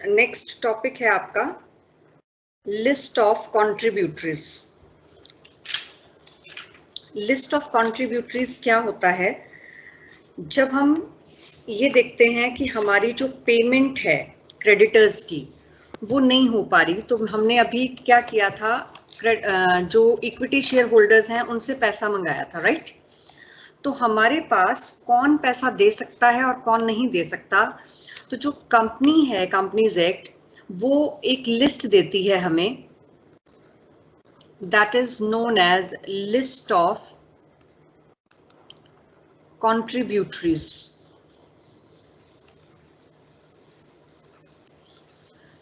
Next topic है आपका list of contributories. List of contributories क्या होता है? जब हम ये देखते हैं कि हमारी जो पेमेंट है क्रेडिटर्स की वो नहीं हो पा रही, तो हमने अभी क्या किया था, जो इक्विटी शेयर होल्डर्स हैं उनसे पैसा मंगाया था, राइट? तो हमारे पास कौन पैसा दे सकता है और कौन नहीं दे सकता, तो जो कंपनी है, कंपनीज एक्ट, वो एक लिस्ट देती है हमें, that is known as list of contributories,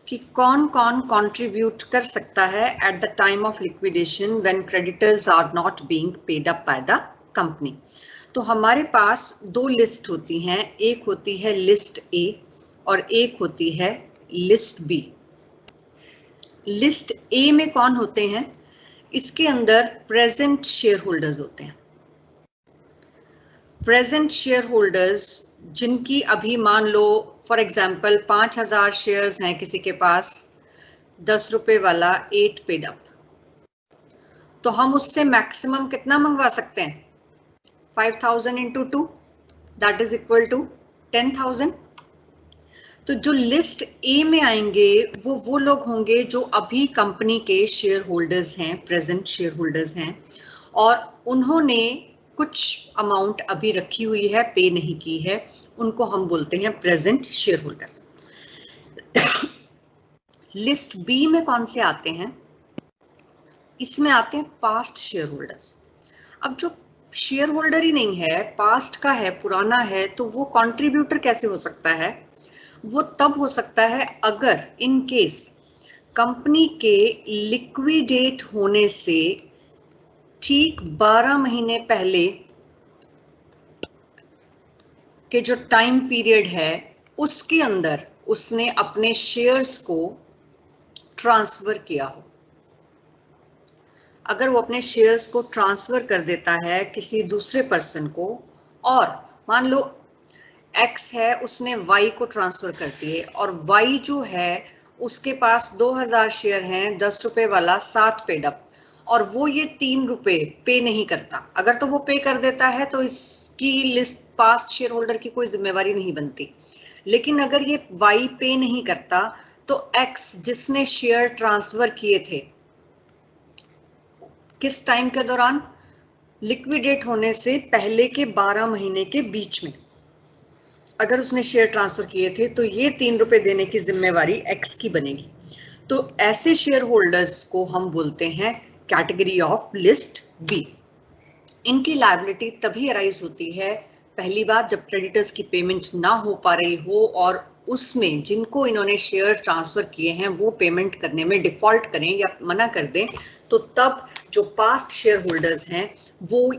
कि कौन कौन कंट्रीब्यूट कर सकता है at the time of liquidation when creditors are not being paid up by the company. तो हमारे पास दो लिस्ट होती हैं, एक होती है लिस्ट ए और एक होती है लिस्ट बी। लिस्ट ए में कौन होते हैं? इसके अंदर प्रेजेंट शेयर होल्डर्स होते हैं। प्रेजेंट शेयर होल्डर्स जिनकी अभी मान लो फॉर एग्जाम्पल 5000 शेयर्स हैं किसी के पास, 10 रुपए वाला 8 पेड अप, तो हम उससे मैक्सिमम कितना मंगवा सकते हैं? 5000 into 2 that is equal to 10,000। तो जो लिस्ट ए में आएंगे वो लोग होंगे जो अभी कंपनी के शेयर होल्डर्स हैं, प्रेजेंट शेयर होल्डर्स हैं, और उन्होंने कुछ अमाउंट अभी रखी हुई है, पे नहीं की है, उनको हम बोलते हैं present shareholders. List B में कौन से आते हैं? इसमें आते हैं पास्ट शेयर होल्डर्स। अब जो शेयर होल्डर ही नहीं है, पास्ट का है, पुराना है, तो वो कंट्रीब्यूटर कैसे हो सकता है? वो तब हो सकता है अगर इन केस कंपनी के लिक्विडेट होने से ठीक 12 महीने पहले के जो टाइम पीरियड है उसके अंदर उसने अपने शेयर्स को ट्रांसफर किया हो। अगर वो अपने शेयर्स को ट्रांसफर कर देता है किसी दूसरे पर्सन को, और मान लो X है, उसने Y को ट्रांसफर कर दिए, और Y जो है उसके पास 2000 शेयर हैं, 10 रुपए वाला 7 पेड अप, और वो ये 3 रुपए पे नहीं करता। अगर तो वो पे कर देता है तो इसकी लिस्ट पास्ट शेयर होल्डर की कोई जिम्मेवारी नहीं बनती, लेकिन अगर ये Y पे नहीं करता तो X जिसने शेयर ट्रांसफर किए थे किस टाइम के दौरान? लिक्विडेट होने से पहले के 12 महीने के बीच में अगर उसने शेयर ट्रांसफर किए थे तो ये 3 रुपए देने की जिम्मेवारी X की बनेगी। तो ऐसे शेयर होल्डर्स को हम बोलते हैं कैटेगरी ऑफ लिस्ट बी। इनकी लायबिलिटी तभी अराइज होती है, पहली बात, जब क्रेडिटर्स की पेमेंट ना हो पा रही हो और उसमें जिनको इन्होंने शेयर ट्रांसफर किए हैं वो पेमेंट करने में डिफॉल्ट करें या मना कर दें, तो तब जो पास्ट शेयर होल्डर्स हैं वो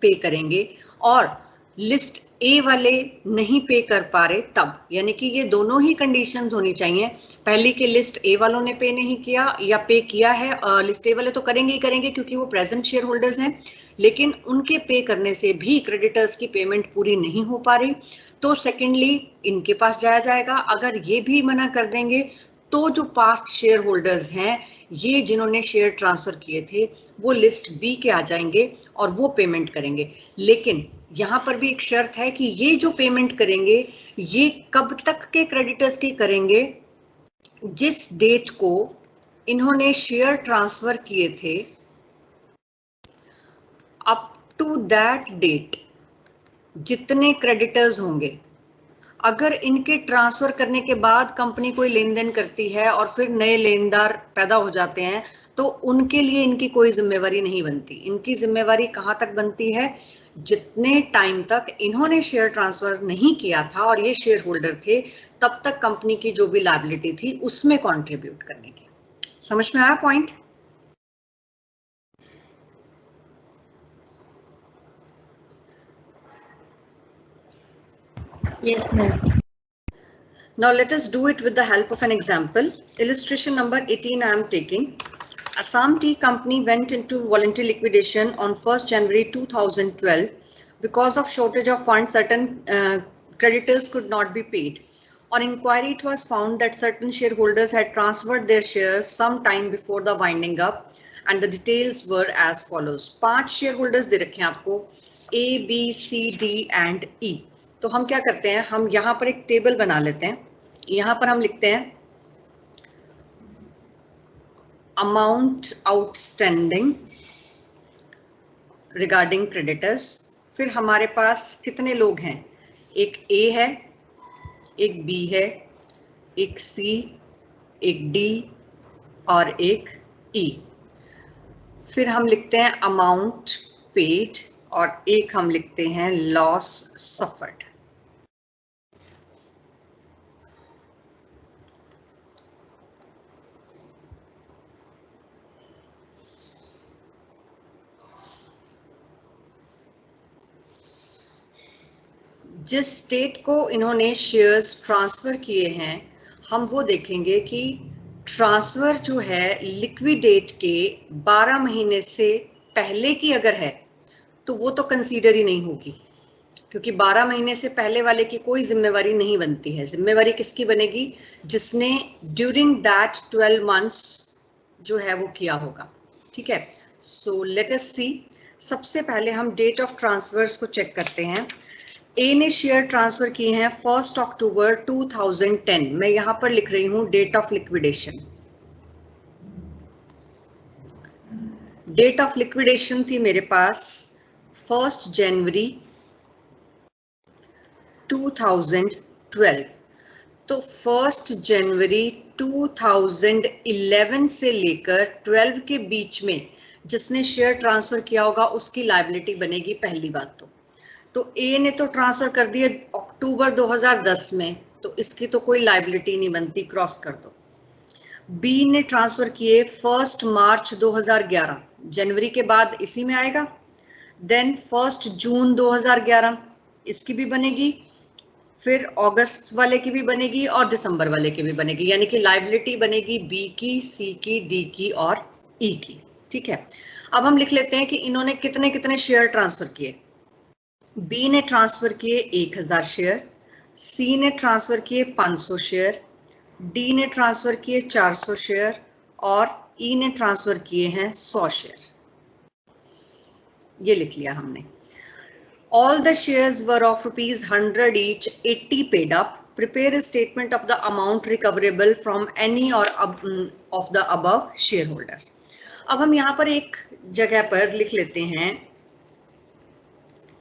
पे करेंगे, और लिस्ट ए वाले नहीं पे कर पा रहे तब, यानी कि ये दोनों ही कंडीशंस होनी चाहिए। पहली के लिस्ट ए वालों ने पे नहीं किया या पे किया है, लिस्ट ए वाले तो करेंगे ही करेंगे क्योंकि वो प्रेजेंट शेयर होल्डर्स हैं, लेकिन उनके पे करने से भी क्रेडिटर्स की पेमेंट पूरी नहीं हो पा रही, तो सेकेंडली इनके पास जाया जाएगा। अगर ये भी मना कर देंगे तो जो पास्ट शेयर होल्डर्स हैं, ये जिन्होंने शेयर ट्रांसफर किए थे, वो लिस्ट बी के आ जाएंगे और वो पेमेंट करेंगे। लेकिन यहाँ पर भी एक शर्त है कि ये जो पेमेंट करेंगे ये कब तक के क्रेडिटर्स की करेंगे? जिस डेट को इन्होंने शेयर ट्रांसफर किए थे अप टू दैट डेट जितने क्रेडिटर्स होंगे। अगर इनके ट्रांसफर करने के बाद कंपनी कोई लेन देन करती है और फिर नए लेनदार पैदा हो जाते हैं तो उनके लिए इनकी कोई जिम्मेवारी नहीं बनती। इनकी जिम्मेवारी कहाँ तक बनती है? जितने टाइम तक इन्होंने शेयर ट्रांसफर नहीं किया था और ये शेयर होल्डर थे, तब तक कंपनी की जो भी लायबिलिटी थी उसमें कंट्रीब्यूट करने की। समझ में आया point? Yes, ma'am. Now let us do it with the help of an example. Illustration number 18 I am taking. Assam Tea Company went into voluntary liquidation on 1st January 2012 because of shortage of funds. Certain creditors could not be paid. On inquiry, it was found that certain shareholders had transferred their shares some time before the winding up, and the details were as follows. 5 shareholders दे रखे हैं आपको, A, B, C, D and E. तो हम क्या करते हैं, हम यहाँ पर एक टेबल बना लेते हैं. यहाँ पर हम लिखते हैं अमाउंट आउटस्टैंडिंग रिगार्डिंग क्रेडिटर्स. फिर हमारे पास कितने लोग हैं, एक A है, एक B है, एक C, एक D और एक E. फिर हम लिखते हैं अमाउंट पेड और एक हम लिखते हैं लॉस सफर्ड. जिस डेट को इन्होंने शेयर्स ट्रांसफर किए हैं, हम वो देखेंगे कि ट्रांसफर जो है लिक्विडेट के 12 महीने से पहले की अगर है तो वो तो कंसीडर ही नहीं होगी, क्योंकि 12 महीने से पहले वाले की कोई जिम्मेवारी नहीं बनती है. जिम्मेवारी किसकी बनेगी, जिसने ड्यूरिंग दैट 12 मंथ्स जो है वो किया होगा. ठीक है, सो लेट अस सी. सबसे पहले हम डेट ऑफ ट्रांसफर्स को चेक करते हैं. ए ने शेयर ट्रांसफर किए हैं 1 अक्टूबर 2010. मैं यहां पर लिख रही हूं date of liquidation. Date of liquidation थी मेरे पास 1 जनवरी 2012. तो 1 जनवरी 2011 से लेकर 12 के बीच में जिसने शेयर ट्रांसफर किया होगा उसकी लायबिलिटी बनेगी. पहली बात तो ए ने तो ट्रांसफर कर दिया अक्टूबर 2010 में, तो इसकी तो कोई लायबिलिटी नहीं बनती, क्रॉस कर दो. बी ने ट्रांसफर किए 1 मार्च 2011, जनवरी के बाद इसी में आएगा. देन 1 जून 2011 इसकी भी बनेगी, फिर अगस्त वाले की भी बनेगी और दिसंबर वाले की भी बनेगी. यानी कि लायबिलिटी बनेगी बी की, सी की, डी की और ई की. ठीक है, अब हम लिख लेते हैं कि इन्होंने कितने कितने शेयर ट्रांसफर किए. बी ने ट्रांसफर किए 1000 शेयर, सी ने ट्रांसफर किए 500 शेयर, डी ने ट्रांसफर किए 400 शेयर और ई ने ट्रांसफर किए हैं 100 शेयर. ये लिख लिया हमने. All the shares were of ₹100 each, 80 paid up. Prepare a statement of the amount recoverable from any or of the above shareholders. अब हम यहाँ पर एक जगह पर लिख लेते हैं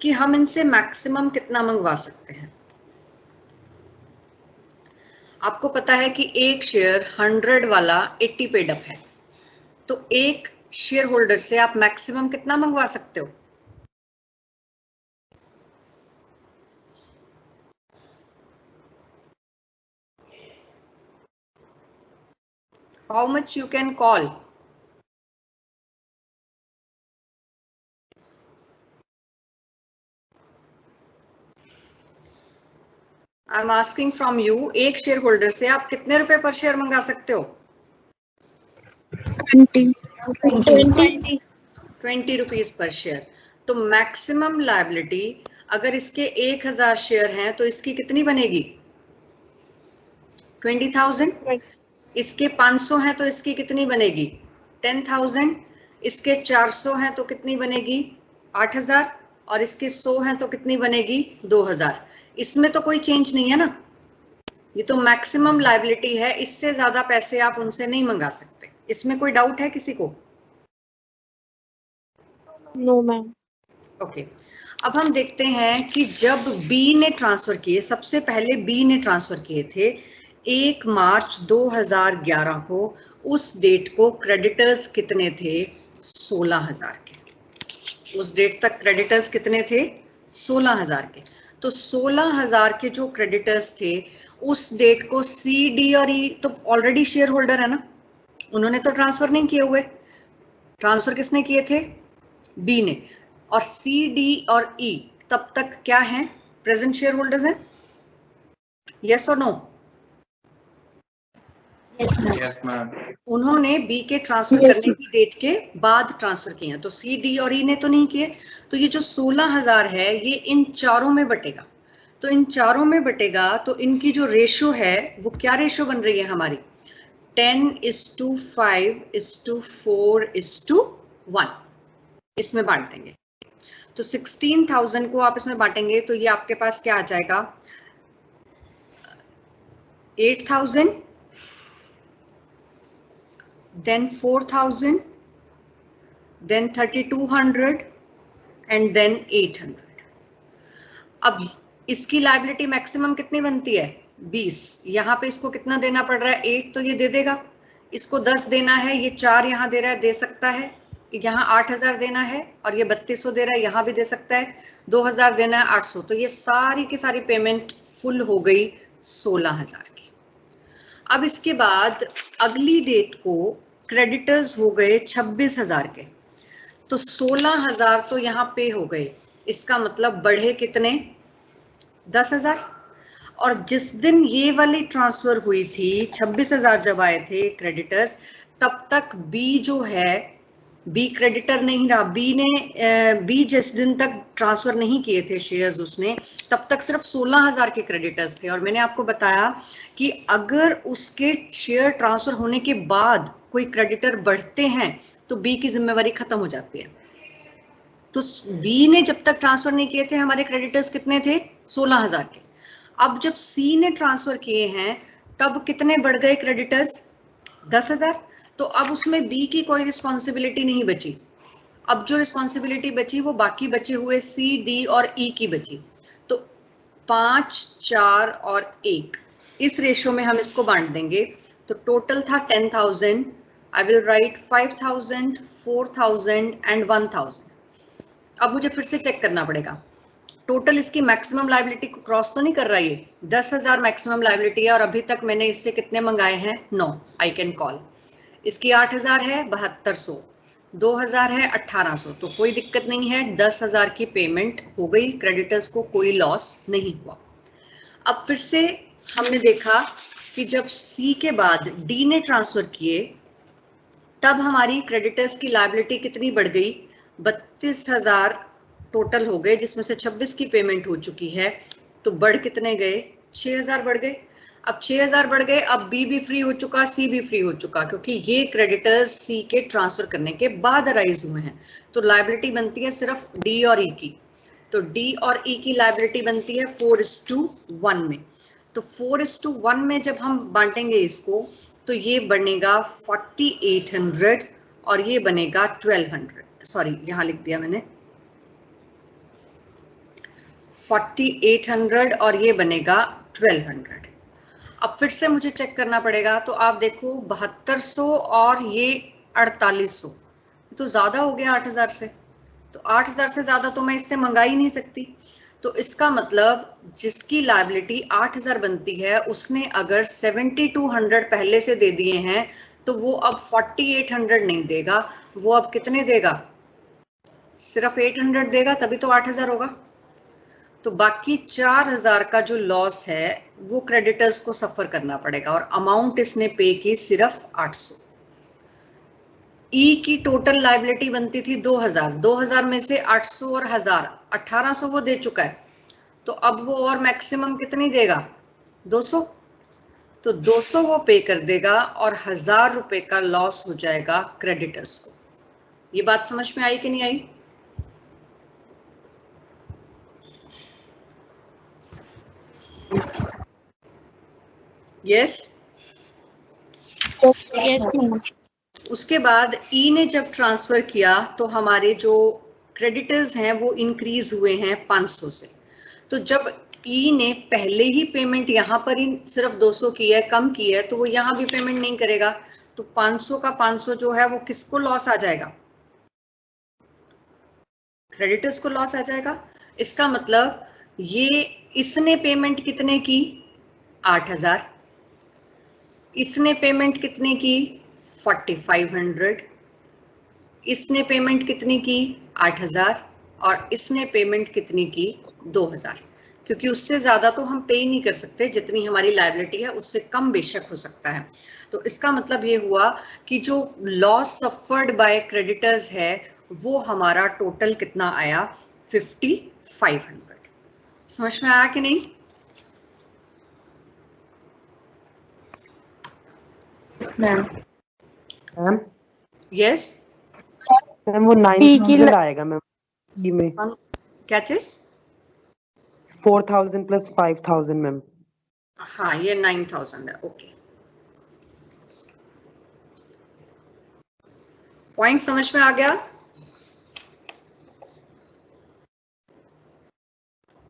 कि हम इनसे मैक्सिमम कितना मंगवा सकते हैं. आपको पता है कि एक शेयर 100 वाला 80 पेड अप है, तो एक शेयर होल्डर से आप मैक्सिमम कितना मंगवा सकते हो. How much you can call. I am asking from you, एक शेयर होल्डर से आप कितने रुपए पर शेयर मंगा सकते हो. 20 रुपीज पर शेयर. तो मैक्सिमम लायबिलिटी अगर इसके 1000 शेयर हैं तो इसकी कितनी बनेगी, 20,000. इसके 500 हैं तो इसकी कितनी बनेगी, 10,000. इसके 400 हैं तो कितनी बनेगी, 8,000. और इसके 100 हैं तो कितनी बनेगी, 2,000. इसमें तो कोई चेंज नहीं है ना, ये तो मैक्सिमम लायबिलिटी है, इससे ज्यादा पैसे आप उनसे नहीं मंगा सकते. इसमें कोई डाउट है किसी को? No ma'am. ओके, अब हम देखते हैं कि जब बी ने ट्रांसफर किए, सबसे पहले बी ने ट्रांसफर किए थे 1 मार्च 2011 को. उस डेट को क्रेडिटर्स कितने थे, 16,000 के. उस डेट तक क्रेडिटर्स कितने थे, 16,000 के. तो 16,000 के जो क्रेडिटर्स थे उस डेट को सी, डी और ई तो ऑलरेडी शेयर होल्डर है ना, उन्होंने तो ट्रांसफर नहीं किए हुए. ट्रांसफर किसने किए थे, बी ने. और सी, डी और ई तब तक क्या हैं, प्रेजेंट शेयर होल्डर्स हैं. यस और नो? उन्होंने बी के ट्रांसफर करने की डेट के बाद ट्रांसफर किए हैं, तो सी, डी और ई ने तो नहीं किए. तो ये जो 16,000 है ये इन चारों में बटेगा. तो इन चारों में बटेगा तो इनकी जो रेशो है वो क्या रेशो बन रही है हमारी, 10:5:4:1 इसमें बांट देंगे। तो 16,000 को आप इसमें बांटेंगे तो ये आपके पास क्या आ जाएगा, 8,000, देन 4,000, देन 3,200 एंड देन 800। अब इसकी लायबिलिटी मैक्सिमम कितनी बनती है, 20। यहाँ पे इसको कितना देना पड़ रहा है, 8 तो ये दे देगा, इसको 10 देना है, ये 4 यहाँ दे रहा है, दे सकता है, यहाँ 8,000 देना है और ये 3200 दे रहा है, यहाँ भी दे सकता है, 2,000 देना है, 800। तो ये सारी की सारी पेमेंट फुल हो गई 16,000 की। अब इसके बाद अगली डेट को क्रेडिटर्स हो गए 26,000 के, तो 16,000 तो यहाँ पे हो गए, इसका मतलब बढ़े कितने, 10,000। और जिस दिन ये वाली ट्रांसफर हुई थी 26,000 जब आए थे क्रेडिटर्स, तब तक बी जो है, बी क्रेडिटर नहीं रहा, बी जिस दिन तक ट्रांसफर नहीं किए थे शेयर्स उसने, तब तक सिर्फ 16,000 के क्रेडिटर्स थे। और मैंने आपको बताया कि अगर उसके शेयर ट्रांसफर होने के बाद कोई क्रेडिटर बढ़ते हैं तो बी की जिम्मेवारी खत्म हो जाती है। तो बी ने जब तक ट्रांसफर नहीं किए थे हमारे क्रेडिटर्स कितने थे, 16,000 के। अब जब सी ने ट्रांसफर किए हैं तब कितने बढ़ गए क्रेडिटर्स, 10,000। तो अब उसमें बी की कोई रिस्पॉन्सिबिलिटी नहीं बची। अब जो रिस्पॉन्सिबिलिटी बची वो बाकी बचे हुए सी, डी और ई की बची। तो 5, 4 और 1 इस रेशो में हम इसको बांट देंगे। तो टोटल था 10,000, आई विल राइट 5,000, 4,000 एंड 1,000। अब मुझे फिर से चेक करना पड़ेगा टोटल इसकी मैक्सिमम लायबिलिटी को क्रॉस तो नहीं कर रहा है, ये 10,000 मैक्सिमम लायबिलिटी है और अभी तक मैंने इससे कितने मंगाए हैं, 9, आई कैन कॉल। इसकी 8,000 है, 7,200, 2,000 है, 1,800, तो कोई दिक्कत नहीं है, 10,000 की पेमेंट हो गई, क्रेडिटर्स को कोई लॉस नहीं हुआ। अब फिर से हमने देखा कि जब सी के बाद डी ने ट्रांसफर किए तब हमारी क्रेडिटर्स की लायबिलिटी कितनी बढ़ गई, 32,000 टोटल हो गए, जिसमें से 26 की पेमेंट हो चुकी है। तो बढ़ कितने गए, 6,000 बढ़ गए। अब 6,000 बढ़ गए, अब बी भी फ्री हो चुका, सी भी फ्री हो चुका, क्योंकि ये क्रेडिटर्स सी के ट्रांसफर करने के बाद अराइज हुए हैं। तो लायबिलिटी बनती है सिर्फ डी और ई की। तो डी और ई की लायबिलिटी बनती है 4:1 में। तो 4:1 में जब हम बांटेंगे इसको तो ये बनेगा 4,800 और ये बनेगा 1,200, सॉरी यहाँ लिख दिया मैंने 4,800 और ये बनेगा 1,200। अब फिर से मुझे चेक करना पड़ेगा, तो आप देखो 7,200 और ये 4,800, तो ज्यादा हो गया 8,000 से। तो 8,000 से ज्यादा तो मैं इससे मंगा ही नहीं सकती। तो इसका मतलब जिसकी लायबिलिटी 8,000 बनती है उसने अगर 7,200 पहले से दे दिए हैं तो वो अब 4,800 नहीं देगा, वो अब कितने देगा, सिर्फ 800 देगा, तभी तो 8,000 होगा। तो बाकी 4,000 का जो लॉस है वो क्रेडिटर्स को सफर करना पड़ेगा और अमाउंट इसने पे की सिर्फ 800। ई की टोटल लायबिलिटी बनती थी 2,000, 2,000 में से 800 और 1,000, 1,800 वो दे चुका है। तो अब वो और मैक्सिमम कितनी देगा, 200। तो 200 वो पे कर देगा और 1,000 रुपए का लॉस हो जाएगा क्रेडिटर्स को। ये बात समझ में आई कि नहीं आई? Yes yes. उसके बाद ई ने जब ट्रांसफर किया तो हमारे जो क्रेडिटर्स हैं वो इंक्रीज हुए हैं 500 से। तो जब ई ने पहले ही पेमेंट यहाँ पर ही सिर्फ 200 की है, कम की है, तो वो यहाँ भी पेमेंट नहीं करेगा। तो 500 का 500 जो है वो किसको लॉस आ जाएगा, क्रेडिटर्स को लॉस आ जाएगा। इसका मतलब ये इसने पेमेंट कितने की, 8,000, इसने पेमेंट कितने की, 4,500, इसने पेमेंट कितनी की, 8,000, और इसने पेमेंट कितनी की, 2,000। क्योंकि उससे ज्यादा तो हम पे ही नहीं कर सकते, जितनी हमारी लायबिलिटी है उससे कम बेशक हो सकता है। तो इसका मतलब ये हुआ कि जो लॉस सफर्ड बाय क्रेडिटर्स है वो हमारा टोटल कितना आया, 5,500। समझ में आया कि नहीं? मैम यस मैम वो 9,000 आएगा मैम ई में। क्या चीज? 4,000 प्लस 5,000 मैम। हाँ ये 9,000 है। ओके, पॉइंट समझ में आ गया?